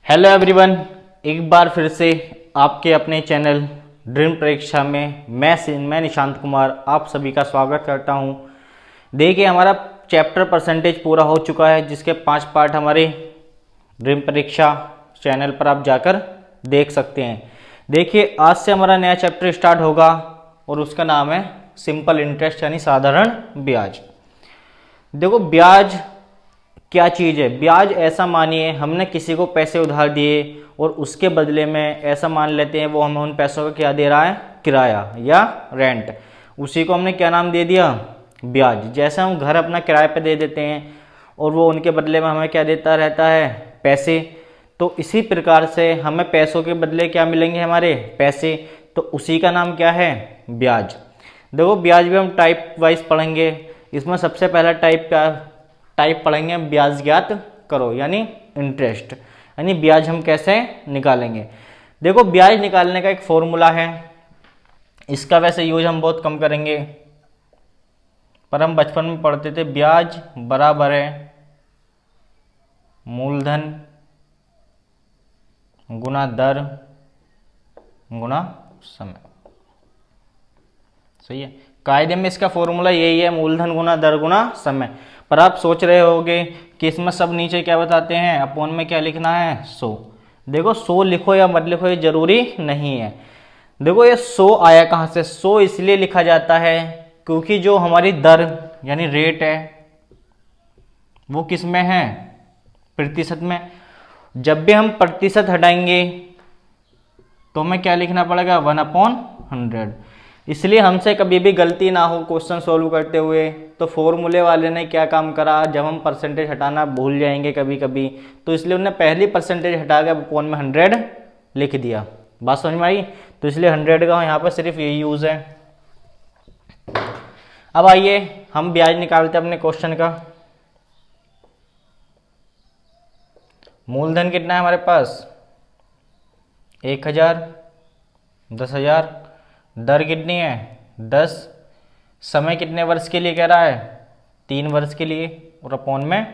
Hello everyone, एक बार फिर से आपके अपने चैनल ड्रीम परीक्षा में मैं निशांत कुमार आप सभी का स्वागत करता हूं। देखिए, हमारा चैप्टर परसेंटेज पूरा हो चुका है, जिसके 5 पार्ट हमारे ड्रीम परीक्षा चैनल पर आप जाकर देख सकते हैं। देखिए, आज से हमारा नया चैप्टर स्टार्ट होगा और उसका नाम है सिंपल इंटरेस्ट यानी साधारण ब्याज। देखो, ब्याज क्या चीज़ है। ब्याज ऐसा मानिए, हमने किसी को पैसे उधार दिए और उसके बदले में ऐसा मान लेते हैं वो हमें उन पैसों का क्या दे रहा है, किराया या रेंट। उसी को हमने क्या नाम दे दिया, ब्याज। जैसे हम घर अपना किराए पे दे देते हैं और वो उनके बदले में हमें क्या देता रहता है, पैसे। तो इसी प्रकार से हमें पैसों के बदले क्या मिलेंगे, हमारे पैसे। तो उसी का नाम क्या है, ब्याज। देखो, ब्याज भी हम टाइप वाइज पढ़ेंगे। इसमें सबसे पहला टाइप पढ़ेंगे, ब्याज ज्ञात करो यानी इंटरेस्ट, यानी ब्याज हम कैसे निकालेंगे। देखो, ब्याज निकालने का एक फॉर्मूला है। इसका वैसे यूज हम बहुत कम करेंगे, पर हम बचपन में पढ़ते थे। ब्याज बराबर है मूलधन गुना दर गुना समय। सही है, कायदे में इसका फॉर्मूला यही है, मूलधन गुना दर गुना समय। पर आप सोच रहे होंगे कि इसमें सब नीचे क्या बताते हैं, अपोन में क्या लिखना है, 100। देखो, 100 लिखो या मत लिखो ये जरूरी नहीं है। देखो, ये 100 आया कहाँ से। 100 इसलिए लिखा जाता है क्योंकि जो हमारी दर यानी रेट है वो किस में है, प्रतिशत में। जब भी हम प्रतिशत हटाएंगे तो हमें क्या लिखना पड़ेगा, 1/100। इसलिए हमसे कभी भी गलती ना हो क्वेश्चन सॉल्व करते हुए। तो फॉर्मूले वाले ने क्या काम करा, जब हम परसेंटेज हटाना भूल जाएंगे कभी कभी, तो इसलिए उन्होंने पहली परसेंटेज हटा के अपॉन में 100 लिख दिया। बात समझ में आई। तो इसलिए 100 का यहाँ पर सिर्फ यही यूज है। अब आइए हम ब्याज निकालते हैं अपने क्वेश्चन का। मूलधन कितना है हमारे पास, 1000, 10,000। दर कितनी है, 10। समय कितने वर्ष के लिए कह रहा है, 3 वर्ष के लिए, और अपॉन में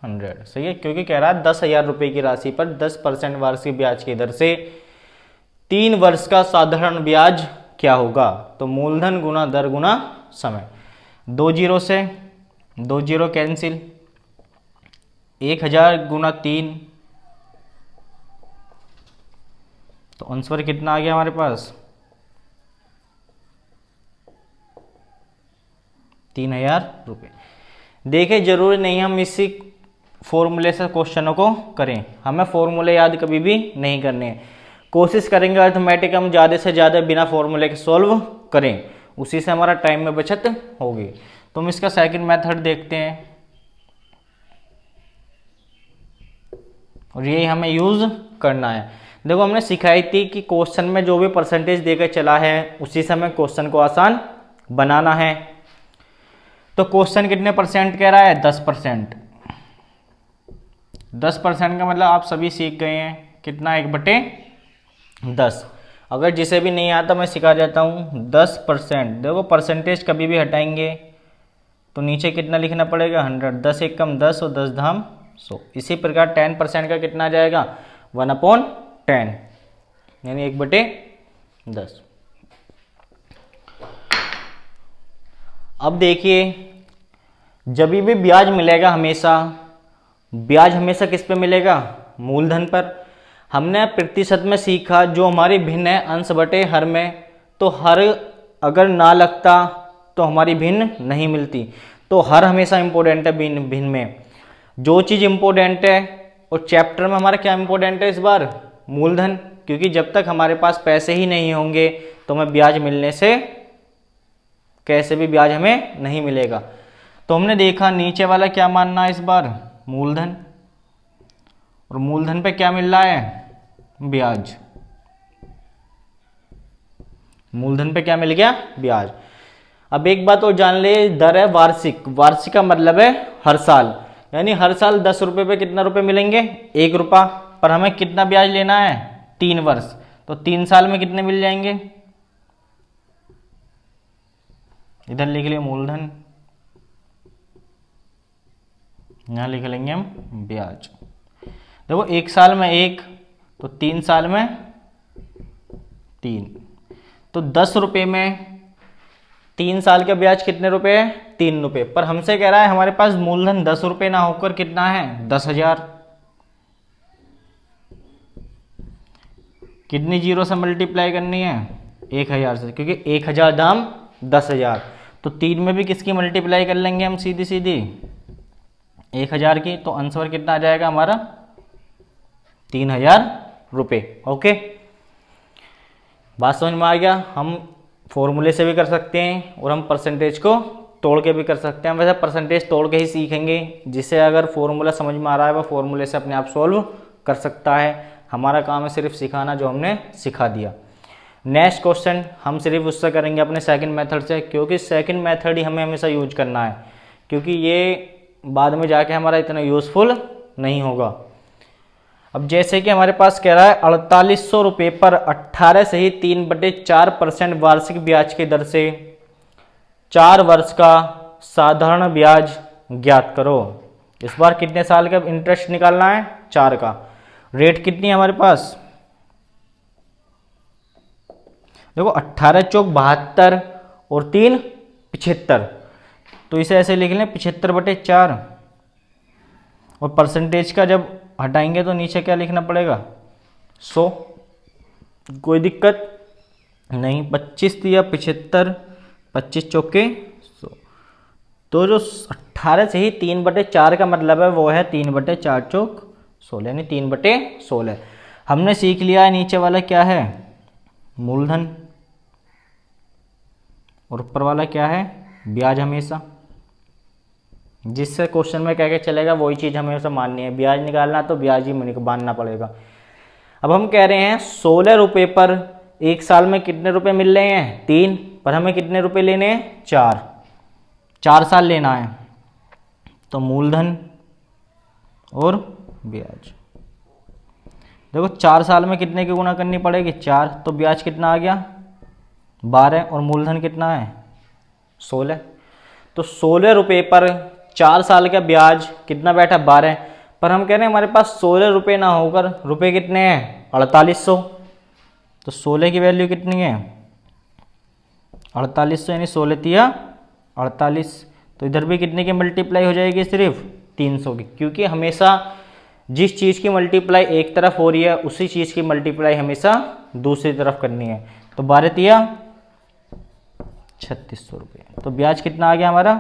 100। सही है, क्योंकि कह रहा है 10,000 रुपये की राशि पर 10% वार्षिक ब्याज की दर से 3 वर्ष का साधारण ब्याज क्या होगा। तो मूलधन गुना दर गुना समय। 2 जीरो से 2 जीरो कैंसिल, 1000 गुना 3, तो आंसर कितना आ गया हमारे पास, 3,000 रुपये। देखिए, जरूरी नहीं हम इसी फॉर्मूले से क्वेश्चनों को करें, हमें फॉर्मूले याद कभी भी नहीं करने हैं। कोशिश करेंगे अर्थमेटिक हम ज़्यादा से ज़्यादा बिना फॉर्मूले के सॉल्व करें, उसी से हमारा टाइम में बचत होगी। तो हम इसका सेकंड मेथड देखते हैं और यही हमें यूज करना है। देखो, हमने सिखाई थी कि क्वेश्चन में जो भी परसेंटेज देकर चला है उसी से हमें क्वेश्चन को आसान बनाना है। तो क्वेश्चन कितने परसेंट कह रहा है, 10%। 10% का मतलब आप सभी सीख गए हैं कितना, 1/10। अगर जिसे भी नहीं आता मैं सिखा देता हूँ, 10%। देखो, परसेंटेज कभी भी हटाएंगे तो नीचे कितना लिखना पड़ेगा, 100। 10 एक कम 10 और 10 धाम 100। इसी प्रकार 10% का कितना आ जाएगा, 1/10 यानी 1/10। अब देखिए, जब भी ब्याज मिलेगा ब्याज हमेशा किस पे मिलेगा, मूलधन पर। हमने प्रतिशत में सीखा जो हमारी भिन्न है अंश बटे हर में। तो हर अगर ना लगता तो हमारी भिन्न नहीं मिलती। तो हर हमेशा इंपॉर्टेंट है भिन्न में। जो चीज़ इंपॉर्टेंट है, और चैप्टर में हमारा क्या इंपॉर्टेंट है इस बार, मूलधन। क्योंकि जब तक हमारे पास पैसे ही नहीं होंगे तो हमें ब्याज मिलने से कैसे भी ब्याज हमें नहीं मिलेगा। तो हमने देखा नीचे वाला क्या मानना है इस बार, मूलधन। और मूलधन पे क्या मिल रहा है, ब्याज। मूलधन पे क्या मिल गया, ब्याज। अब एक बात और जान ले, दर है वार्षिक। वार्षिक का मतलब है हर साल, यानी हर साल 10 रुपए पे कितना रुपए मिलेंगे, 1 रुपया। पर हमें कितना ब्याज लेना है, 3 वर्ष। तो 3 साल में कितने मिल जाएंगे, इधर लिख लिया मूलधन, यहां लिख लेंगे हम ब्याज। देखो 1 साल में 1, तो 3 साल में 3, तो 10 रुपये में 3 साल का ब्याज कितने रुपए है? 3 रुपये। पर हमसे कह रहा है हमारे पास मूलधन 10 रुपये ना होकर कितना है? 10,000। कितनी जीरो से मल्टीप्लाई करनी है? 1,000 से, क्योंकि 1,000 दाम 10,000। तो 3 में भी किसकी मल्टीप्लाई कर लेंगे हम? सीधी सीधी 1,000 की। तो आंसर कितना आ जाएगा हमारा? 3,000 रुपये। ओके, बात समझ में आ गया? हम फॉर्मूले से भी कर सकते हैं और हम परसेंटेज को तोड़ के भी कर सकते हैं। वैसे परसेंटेज तोड़ के ही सीखेंगे, जिससे अगर फॉर्मूला समझ में आ रहा है वह फॉर्मूले से अपने आप सॉल्व कर सकता है। हमारा काम है सिर्फ सिखाना, जो हमने सिखा दिया। नेक्स्ट क्वेश्चन हम सिर्फ उससे करेंगे अपने सेकंड मेथड से, क्योंकि सेकंड मेथड ही हमें हमेशा यूज करना है, क्योंकि ये बाद में जाके हमारा इतना यूजफुल नहीं होगा। अब जैसे कि हमारे पास कह रहा है 4800 रुपये पर 18 से ही 3/4% वार्षिक ब्याज की दर से 4 वर्ष का साधारण ब्याज ज्ञात करो। इस बार कितने साल का इंटरेस्ट निकालना है? 4 का। रेट कितनी है हमारे पास? देखो 18 चौक 72 और 3 75, तो इसे ऐसे लिख लें 75/4। और परसेंटेज का जब हटाएंगे तो नीचे क्या लिखना पड़ेगा? 100। कोई दिक्कत नहीं। 25 दिया 75, 25 चौके 100। तो जो 18 से ही 3/4 का मतलब है वो है 3/4 चौक 16, यानी 3/16। हमने सीख लिया है नीचे वाला क्या है? मूलधन। और ऊपर वाला क्या है? ब्याज। हमेशा जिससे क्वेश्चन में कह के चलेगा वही चीज़ हमें उसे माननी है। ब्याज निकालना तो ब्याज ही मानना पड़ेगा। अब हम कह रहे हैं 16 रुपये पर 1 साल में कितने रुपए मिल रहे हैं? 3। पर हमें कितने रुपए लेने हैं? 4 साल लेना है। तो मूलधन और ब्याज। देखो 4 साल में कितने की गुणा करनी पड़ेगी? 4। तो ब्याज कितना आ गया? 12। और मूलधन कितना है? 16। तो 16 रुपये पर 4 साल का ब्याज कितना बैठा? 12। पर हम कह रहे हैं हमारे पास 16 रुपये ना होकर रुपए कितने हैं? 4800। तो 16 की वैल्यू कितनी है? 4800, यानी 16 तिया 48। तो इधर भी कितने की मल्टीप्लाई हो जाएगी? सिर्फ 300 की, क्योंकि हमेशा जिस चीज़ की मल्टीप्लाई एक तरफ हो रही है उसी चीज़ की मल्टीप्लाई हमेशा दूसरी तरफ करनी है। तो 12 तिया 3600 रुपये। तो ब्याज कितना आ गया हमारा?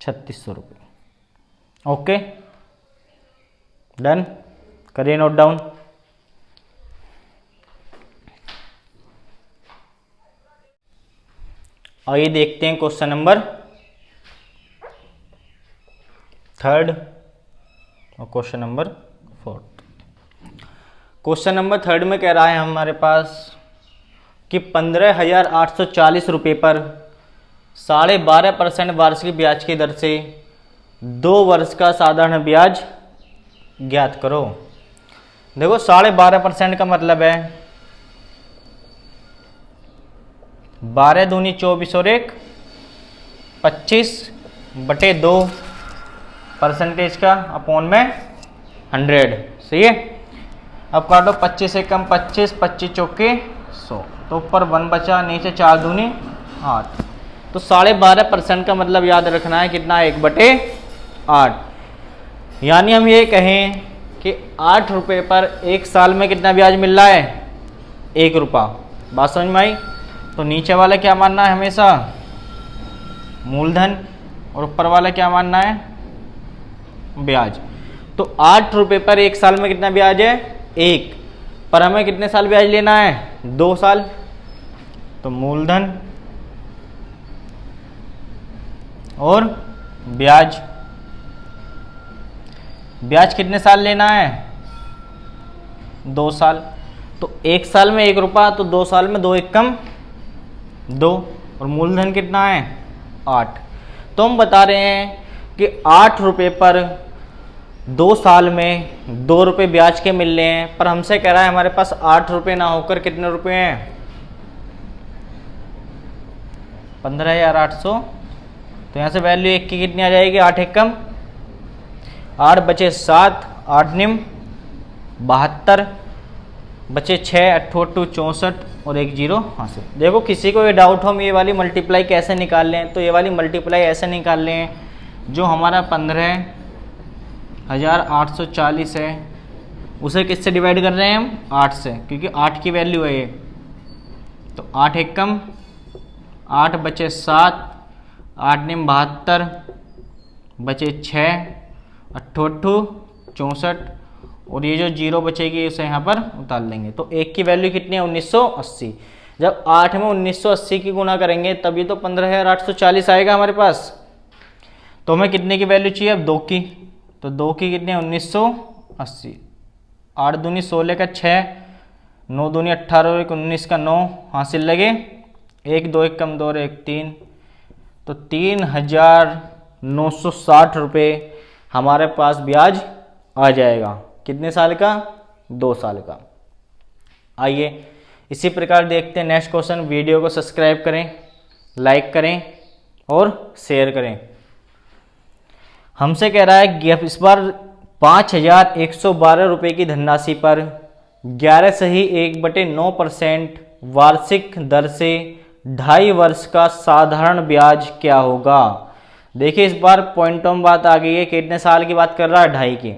3600 रुपये। Okay, done. करिए नोट डाउन। आइए देखते हैं क्वेश्चन नंबर 3 और क्वेश्चन नंबर 4। क्वेश्चन नंबर 3 में कह रहा है हमारे पास कि 15,840 रुपये पर 12.5% वार्षिक ब्याज की दर से 2 वर्ष का साधारण ब्याज ज्ञात करो। देखो 12.5% का मतलब है 12 दूनी 24 और 1 25/2 परसेंटेज का अपॉन में 100। सही है। अब काटो 25 से कम 25, 25 चौके 100। तो ऊपर 1 बचा, नीचे 4 दूनी 8। तो 12.5% का मतलब याद रखना है कितना? 1/8। यानी हम ये कहें कि 8 रुपये पर 1 साल में कितना ब्याज मिल रहा है? 1 रुपया। बात समझ में आई? तो नीचे वाला क्या मानना है? हमेशा मूलधन। और ऊपर वाला क्या मानना है? ब्याज। तो 8 रुपये पर 1 साल में कितना ब्याज है? 1। पर हमें कितने साल ब्याज लेना है? 2 साल। तो मूलधन और ब्याज। ब्याज कितने साल लेना है? 2 साल। तो 1 साल में 1 रुपया, तो 2 साल में 2 एकम 2। और मूलधन कितना है? 8। तो हम बता रहे हैं कि 8 रुपये पर 2 साल में 2 रुपये ब्याज के मिल रहे हैं। पर हमसे कह रहा है हमारे पास 8 रुपये ना होकर कितने रुपये हैं? 15,800। तो यहाँ से वैल्यू 1 की कितनी आ जाएगी? 8 एकम 8 बचे 7, 8 निम 72 बचे 6, 8 64 और 1 0 हासिल। देखो किसी को ये डाउट हो हम ये वाली मल्टीप्लाई कैसे निकाल लें, तो ये वाली मल्टीप्लाई ऐसे निकाल लें, जो हमारा 15,840 है उसे किससे डिवाइड कर रहे हैं हम, 8 से, क्योंकि 8 की वैल्यू है ये। तो 8 एकम 8 बचे 7, 8 निम 72 बचे 6, 8 64 और ये जो 0 बचेगी उसे यहाँ पर उतार लेंगे। तो 1 की वैल्यू कितनी है, 1980। जब 8 में 1980 की गुना करेंगे तभी तो 15,840 आएगा हमारे पास। तो हमें कितने की वैल्यू चाहिए अब, 2 की। तो 2 की कितनी है, 1980। 8 दूनी 16 का 6, 9 दूनी 18 और 19 का 9 हासिल लगे। 1 2 1 कम 2 और 1 3, तो 3,960 रुपये हमारे पास ब्याज आ जाएगा। कितने साल का, 2 साल का। आइए इसी प्रकार देखते हैं नेक्स्ट क्वेश्चन। वीडियो को सब्सक्राइब करें, लाइक करें और शेयर करें। हमसे कह रहा है कि इस बार 5,112 रुपये की धनराशि पर 11 सही 1/9% वार्षिक दर से 2.5 वर्ष का साधारण ब्याज क्या होगा। देखिए इस बार पॉइंटों में बात आ गई है, कितने साल की बात कर रहा है, 2.5 की।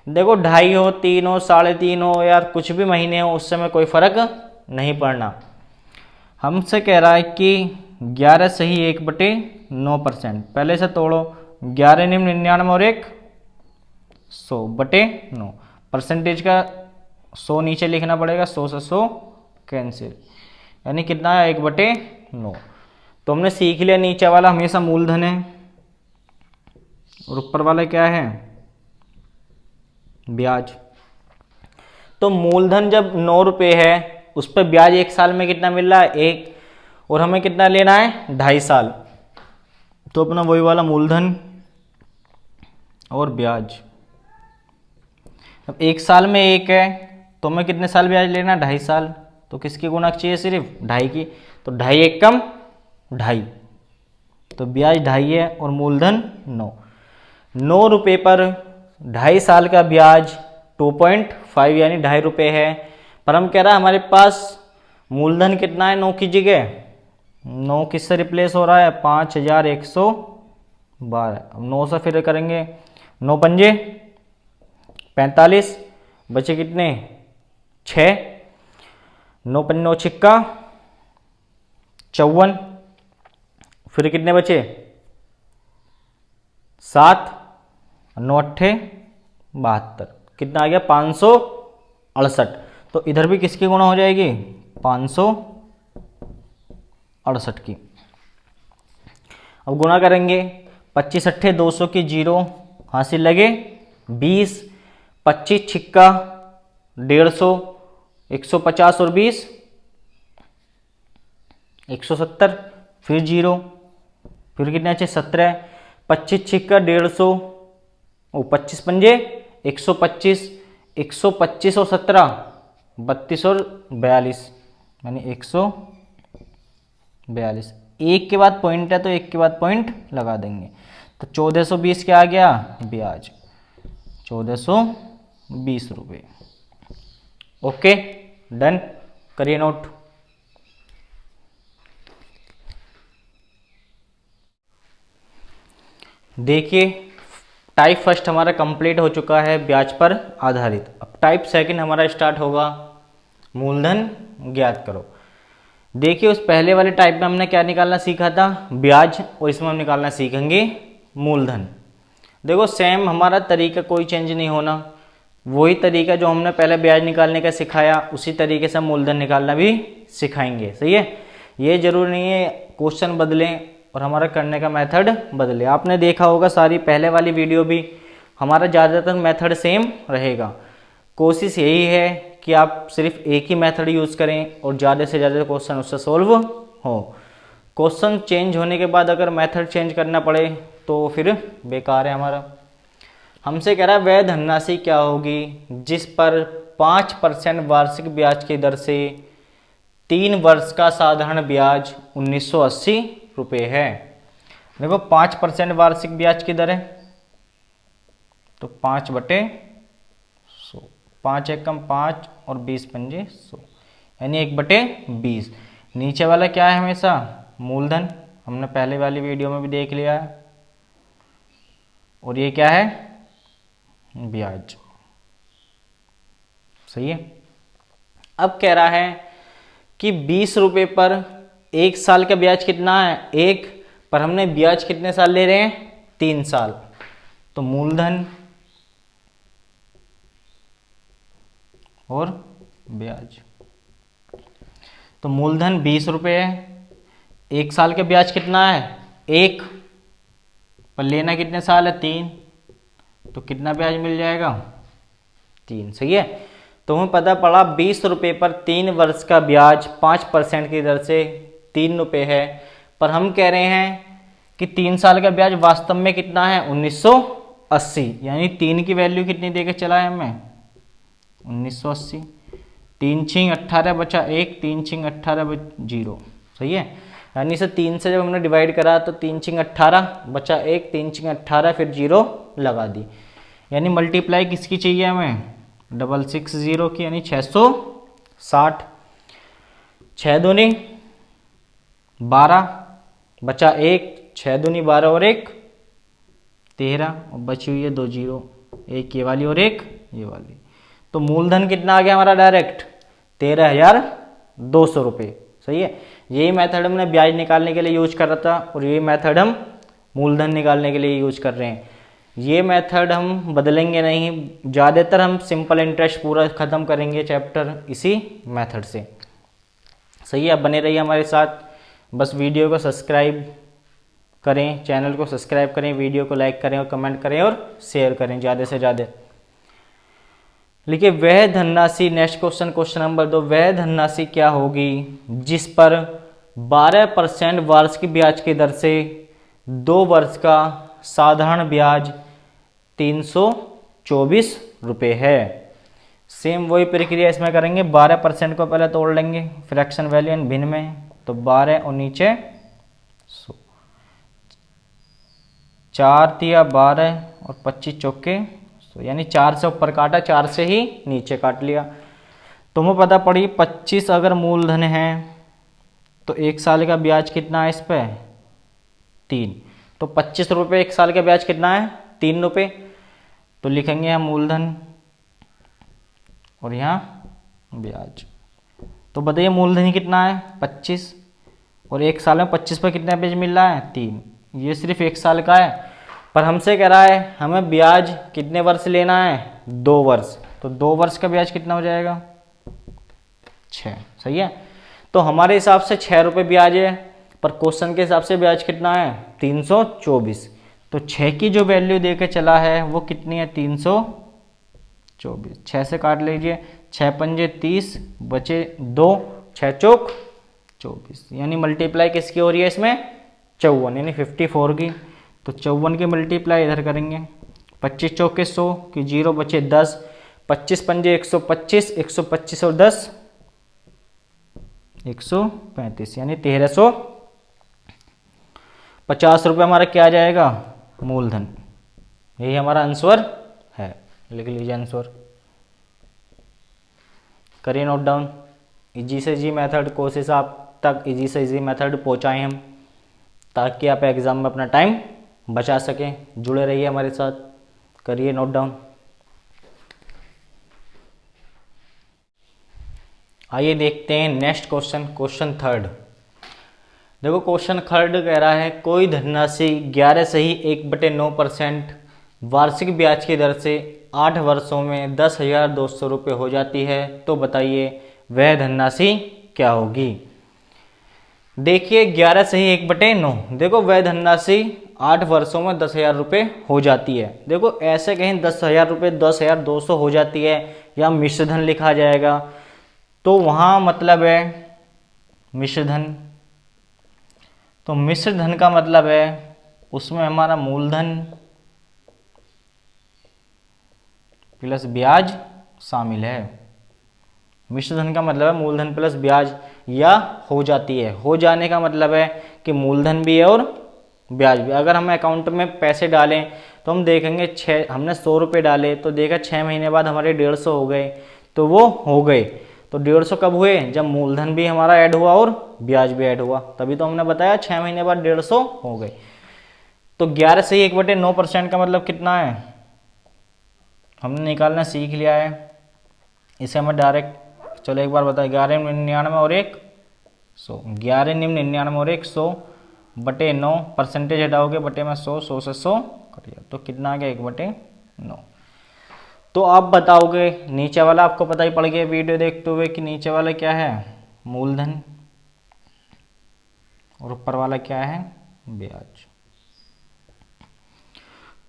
देखो 2.5 हो, 3 हो, 3.5 हो, यार कुछ भी महीने हो उस समय कोई फर्क नहीं पड़ना। हमसे कह रहा है कि 11 सही 1/9%, पहले से तोड़ो, 11 निम्न 99 और 1 100/9, परसेंटेज का 100 नीचे लिखना पड़ेगा, 100 से 100 कैंसिल, यानी कितना है, 1/9। तो हमने सीख लिया नीचे वाला हमेशा मूलधन है और ऊपर वाला क्या है, ब्याज। तो मूलधन जब 9 रुपये है उस पर ब्याज 1 साल में कितना मिल रहा है, 1, और हमें कितना लेना है, 2.5 साल। तो अपना वही वाला मूलधन और ब्याज। अब 1 साल में 1 है तो हमें कितने साल ब्याज लेना है, 2.5 साल। तो किसकी गुणा चाहिए, सिर्फ 2.5 की। तो 2.5 1 कम 2.5, तो ब्याज 2.5 है और मूलधन 9 रुपये पर 2.5 साल का ब्याज 2.5 यानी 2.5 रुपये है। पर हम कह रहा है हमारे पास मूलधन कितना है, 9 की जगह 9 किससे रिप्लेस हो रहा है, 5,112। अब 9 से फिर करेंगे, 9 पंजे 45, बचे कितने, 6, 9 पंजे 9 छिक्का 54, फिर कितने बचे, 7, 9 अट्ठे 72, कितना आ गया, 568। तो इधर भी किसकी गुणा हो जाएगी, 568 की। अब गुणा करेंगे, 25 अट्ठे 200 की 0 हासिल लगे, 20, 25 छिक्का 150, 150 और 20 170, फिर 0, फिर कितने अच्छे 17, 25 छिक्का 150, 25 पंजे 125, 125 और 17 32 और 42, यानी 142। एक के बाद पॉइंट है तो एक के बाद पॉइंट लगा देंगे। तो 1420 क्या आ गया, ब्याज 1420 रुपये। ओके डन, करिए नोट। देखिए टाइप फर्स्ट हमारा कंप्लीट हो चुका है ब्याज पर आधारित। अब टाइप सेकंड हमारा स्टार्ट होगा, मूलधन ज्ञात करो। देखिए उस पहले वाले टाइप में हमने क्या निकालना सीखा था, ब्याज, और इसमें हम निकालना सीखेंगे मूलधन। देखो सेम हमारा तरीका कोई चेंज नहीं होना, वही तरीका जो हमने पहले ब्याज निकालने का सिखाया उसी तरीके से मूलधन निकालना भी सिखाएंगे। सही है, ये जरूरी नहीं है क्वेश्चन बदलें और हमारा करने का मेथड बदले। आपने देखा होगा सारी पहले वाली वीडियो भी, हमारा ज़्यादातर मेथड सेम रहेगा। कोशिश यही है कि आप सिर्फ एक ही मेथड यूज़ करें और ज़्यादा से ज़्यादा क्वेश्चन उससे सोल्व हो। क्वेश्चन चेंज होने के बाद अगर मेथड चेंज करना पड़े तो फिर बेकार है हमारा। हमसे कह रहा है वह धनराशि क्या होगी जिस पर 5% वार्षिक ब्याज की दर से 3 वर्ष का साधारण ब्याज 1980 रुपये है। देखो 5% वार्षिक ब्याज की दर है तो 5/100, 5 एकम 5 और 20 पंजे 100, यानी 1/20। नीचे वाला क्या है हमेशा मूलधन, हमने पहले वाली वीडियो में भी देख लिया है, और ये क्या है ब्याज। सही है। अब कह रहा है कि 20 रुपये पर 1 साल का ब्याज कितना है 1, पर हमने ब्याज कितने साल ले रहे हैं 3 साल। तो मूलधन और ब्याज, तो मूलधन 20 रुपये है, 1 साल का ब्याज कितना है 1, पर लेना कितने साल है 3, तो कितना ब्याज मिल जाएगा 3। सही है। तो हमें पता पड़ा 20 रुपये पर 3 वर्ष का ब्याज 5% की दर से 3 रुपये है, पर हम कह रहे हैं कि 3 साल का ब्याज वास्तव में कितना है 1980, यानी 3 की वैल्यू कितनी देके चला है हमें 1980। 3 छिंग 18 बचा 1, 3 छिंग 18 0। सही है। यानी इसे 3 से जब हमने डिवाइड करा तो 3 छिंग 18 बचा 1, 3 छिंग 18 फिर 0 लगा दी, यानी मल्टीप्लाई किसकी चाहिए हमें 660 की, यानी 660। 6 दूनी 12 बचा 1, 6 दूनी 12 और 1 13, और बची हुई है 2 0, एक ये वाली और एक ये वाली। तो मूलधन कितना आ गया हमारा डायरेक्ट 13,200 रुपये। सही है। यही मेथड हमने ब्याज निकालने के लिए यूज कर रहा था, और यही मेथड हम मूलधन निकालने के लिए यूज कर रहे हैं। ये मेथड हम बदलेंगे नहीं, ज़्यादातर हम सिंपल इंटरेस्ट पूरा ख़त्म करेंगे चैप्टर इसी मेथड से। सही है। बने रहिए हमारे साथ, बस वीडियो को सब्सक्राइब करें, चैनल को सब्सक्राइब करें, वीडियो को लाइक करें और कमेंट करें और शेयर करें ज़्यादा से ज़्यादा। लिखिए वह धनराशि, नेक्स्ट क्वेश्चन, क्वेश्चन नंबर 2, वह धनराशि क्या होगी जिस पर 12% वार्षिक ब्याज की दर से 2 वर्ष का साधारण ब्याज 324 रुपये है। सेम वही प्रक्रिया इसमें करेंगे, 12% को पहले तोड़ लेंगे फ्रैक्शन वैल्यू एंड भिन्न में, तो 12 और नीचे 100, 4 दिया 12 और 25 चौके 100, यानी 4 से ऊपर काटा, 4 से ही नीचे काट लिया। तो हमें पता पड़ी 25 अगर मूलधन है तो 1 साल का ब्याज कितना है इस पर 3, तो 25 रुपये 1 साल का ब्याज कितना है 3 रुपये। तो लिखेंगे हम मूलधन और यहाँ ब्याज। तो बताइए मूलधन कितना है 25, और 1 साल में 25 पर कितना ब्याज मिल रहा है 3, ये सिर्फ 1 साल का है, पर हमसे कह रहा है हमें ब्याज कितने वर्ष लेना है 2 वर्ष, तो 2 वर्ष का ब्याज कितना हो जाएगा 6। सही है। तो हमारे हिसाब से 6 रुपये ब्याज है, पर क्वेश्चन के हिसाब से ब्याज कितना है 324, तो 6 की जो वैल्यू देके चला है वो कितनी है 324। 6 से काट लीजिए, 6 पंजे 30 बचे 2, 6 चौक 24, यानी मल्टीप्लाई किसकी हो रही है इसमें 54, यानी 54 की। तो 54 की मल्टीप्लाई इधर करेंगे, 25 चौके 100 की 0 बचे 10, 25 पंजे 125, 125 और 10 135, यानी 1350 रुपये हमारा क्या आ जाएगा मूलधन। यही हमारा आंसर है, लिख लीजिए आंसर, करिए नोट डाउन। इजी से इजी मेथड, कोशिश आप तक इजी से इजी मेथड पहुंचाएं हम, ताकि आप एग्जाम में अपना टाइम बचा सकें। जुड़े रहिए हमारे साथ, करिए नोट डाउन। आइए देखते हैं नेक्स्ट क्वेश्चन, क्वेश्चन 3। देखो क्वेश्चन 3 कह रहा है कोई धनराशि 11 सही 1/9% वार्षिक ब्याज की दर से 8 वर्षों में 10,200 रुपये हो जाती है, तो बताइए वह धनराशि क्या होगी। देखिए 11 सही 1/9, देखो वह धनराशि 8 वर्षों में 10,000 रुपये हो जाती है। देखो ऐसे कहीं 10,000 रुपये 10,200 हो जाती है, या मिश्र धन लिखा जाएगा, तो वहाँ मतलब है मिश्र धन। तो मिश्र धन का मतलब है उसमें हमारा मूलधन प्लस ब्याज शामिल है। मिश्र धन का मतलब है मूलधन प्लस ब्याज, या हो जाती है, हो जाने का मतलब है कि मूलधन भी है और ब्याज भी। अगर हम अकाउंट में पैसे डालें तो हम देखेंगे हमने 100 रुपये डाले तो देखा 6 महीने बाद हमारे 150 हो गए, तो वो हो गए। तो 150 कब हुए? जब मूलधन भी हमारा ऐड हुआ और ब्याज भी ऐड हुआ, तभी तो हमने बताया 6 महीने बाद 150 हो गए। तो 11 से 1/9% का मतलब कितना है, हमने निकालना सीख लिया है। इसे हमें डायरेक्ट, चलो एक बार बताए, 11 निम्न 99 और 100, 11 निम्न 99 और 100/9, परसेंटेज हटाओगे बटे में 100, 100 से 100 कट गया, तो कितना आ गया 1/9। तो आप बताओगे, नीचे वाला आपको पता ही पड़ गया वीडियो देखते हुए कि नीचे वाला क्या है, मूलधन, और ऊपर वाला क्या है, ब्याज।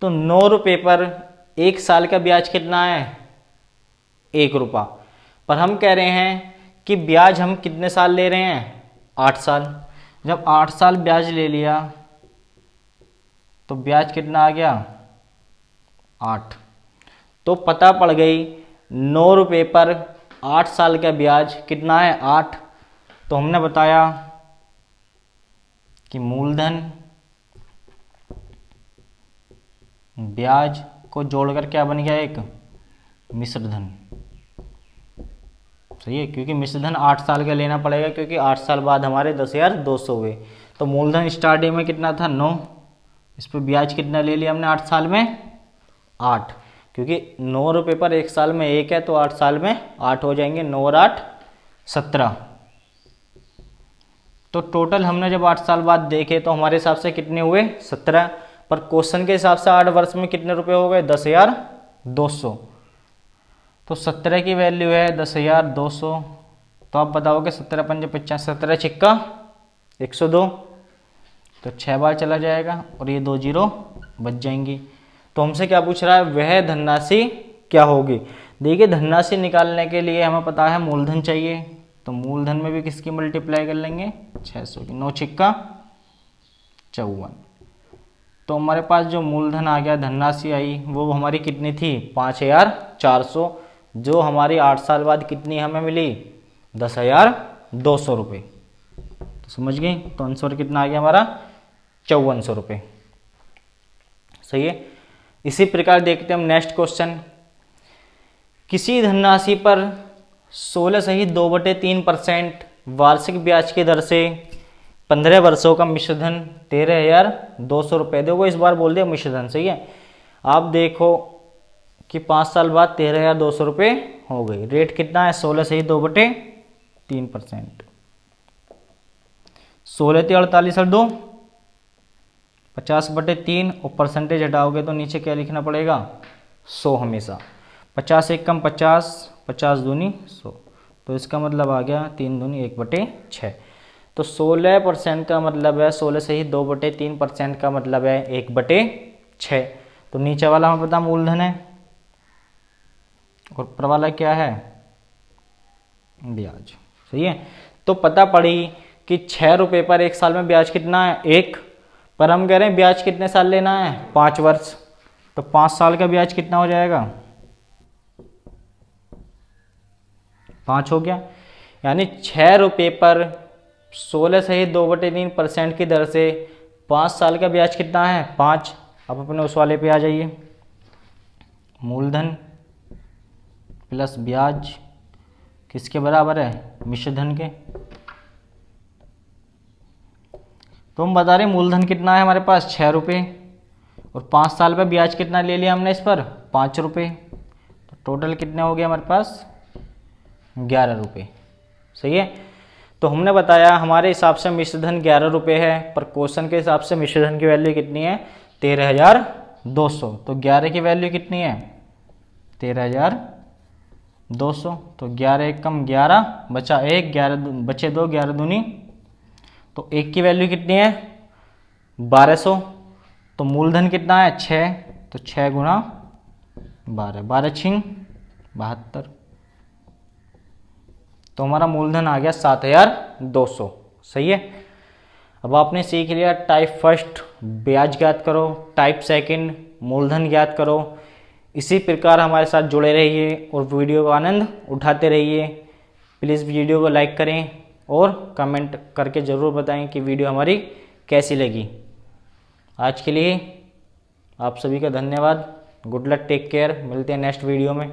तो 9 रुपये पर 1 साल का ब्याज कितना है, 1 रुपया। पर हम कह रहे हैं कि ब्याज हम कितने साल ले रहे हैं, 8 साल। जब 8 साल ब्याज ले लिया तो ब्याज कितना आ गया, 8। तो पता पड़ गई 9 रुपये पर 8 साल का ब्याज कितना है, 8। तो हमने बताया कि मूलधन ब्याज को जोड़कर क्या बन गया, एक मिश्रधन। सही है, क्योंकि मिश्रधन 8 साल का लेना पड़ेगा, क्योंकि 8 साल बाद हमारे 10,200 हुए। तो मूलधन स्टार्टिंग में कितना था, 9, इस पर ब्याज कितना ले लिया हमने 8 साल में, 8, क्योंकि 9 रुपये पर 1 साल में 1 है, तो 8 साल में 8 हो जाएंगे, 9 और 8 17। तो टोटल हमने जब 8 साल बाद देखे तो हमारे हिसाब से कितने हुए, 17। पर क्वेश्चन के हिसाब से 8 वर्ष में कितने रुपए हो गए, 10,200। तो 17 की वैल्यू है 10,200। तो आप बताओगे 17 पंजे 50, 17 छिक्का 102, तो 6 बार चला जाएगा और ये 2 जीरो बच जाएंगी। तो हमसे क्या पूछ रहा है, वह धनराशि क्या होगी। देखिए धनराशि निकालने के लिए हमें पता है मूलधन चाहिए, तो मूलधन में भी किसकी मल्टीप्लाई कर लेंगे, 600 की, 9 छिक्का 54। तो हमारे पास जो मूलधन आ गया, धनराशि आई, वो हमारी कितनी थी, 5,400, जो हमारी 8 साल बाद कितनी हमें मिली, 10,200 रुपये। तो समझ गई, तो आंसर कितना आ गया हमारा, 5400 रुपये। सही है। इसी प्रकार देखते हैं हम नेक्स्ट क्वेश्चन। किसी धनराशि पर 16 सहित 2/3% वार्षिक ब्याज की दर से 15 वर्षों का मिश्रधन 13,200 रुपये। देखो इस बार बोल दिया मिश्रधन, सही है। आप देखो कि 5 साल बाद 13,200 रुपये हो गई। रेट कितना है, 16 सहित 2/3%, 16 × 48 और 2 50/3, और परसेंटेज हटाओगे तो नीचे क्या लिखना पड़ेगा, 100 हमेशा। 50 एक कम 50, 50 दूनी 100, तो इसका मतलब आ गया 3 दूनी 1/6। तो 16% का मतलब है, 16 से ही 2/3% का मतलब है 1/6। तो नीचे वाला हमें पता मूलधन है और ऊपर वाला क्या है, ब्याज। सही है। तो पता पड़ी कि 6 रुपये पर 1 साल में ब्याज कितना है, 1। पर हम कह रहे हैं ब्याज कितने साल लेना है, 5 वर्ष। तो 5 साल का ब्याज कितना हो जाएगा, 5 हो गया। यानी 6 रुपये पर 16 सहित 2/3% की दर से 5 साल का ब्याज कितना है, 5। अब अपने उस वाले पे आ जाइए, मूलधन प्लस ब्याज किसके बराबर है, मिश्रधन के। तो हम बता रहे हैं मूलधन कितना है हमारे पास, 6 रुपये, और 5 साल पे ब्याज कितना ले लिया हमने इस पर, 5 रुपये। तो टोटल कितने हो गए हमारे पास, 11 रुपये। सही है। तो हमने बताया हमारे हिसाब से मिश्रधन 11 रुपये है, पर क्वेश्चन के हिसाब से मिश्रधन की वैल्यू कितनी है, 13,200। तो 11 की वैल्यू कितनी है, 13,200। तो 11 एक कम 11, बचा 1, 11 बचे 2, 11 दूनी, तो 1 की वैल्यू कितनी है, 1200। तो मूलधन कितना है, 6, तो 6 गुणा 12, 12 छिंग 72। तो हमारा मूलधन आ गया 7,200। सही है। अब आपने सीख लिया टाइप फर्स्ट ब्याज ज्ञात करो, टाइप सेकंड मूलधन ज्ञात करो। इसी प्रकार हमारे साथ जुड़े रहिए और वीडियो का आनंद उठाते रहिए। प्लीज़ वीडियो को लाइक करें और कमेंट करके ज़रूर बताएं कि वीडियो हमारी कैसी लगी। आज के लिए आप सभी का धन्यवाद। गुड लक, टेक केयर, मिलते हैं नेक्स्ट वीडियो में।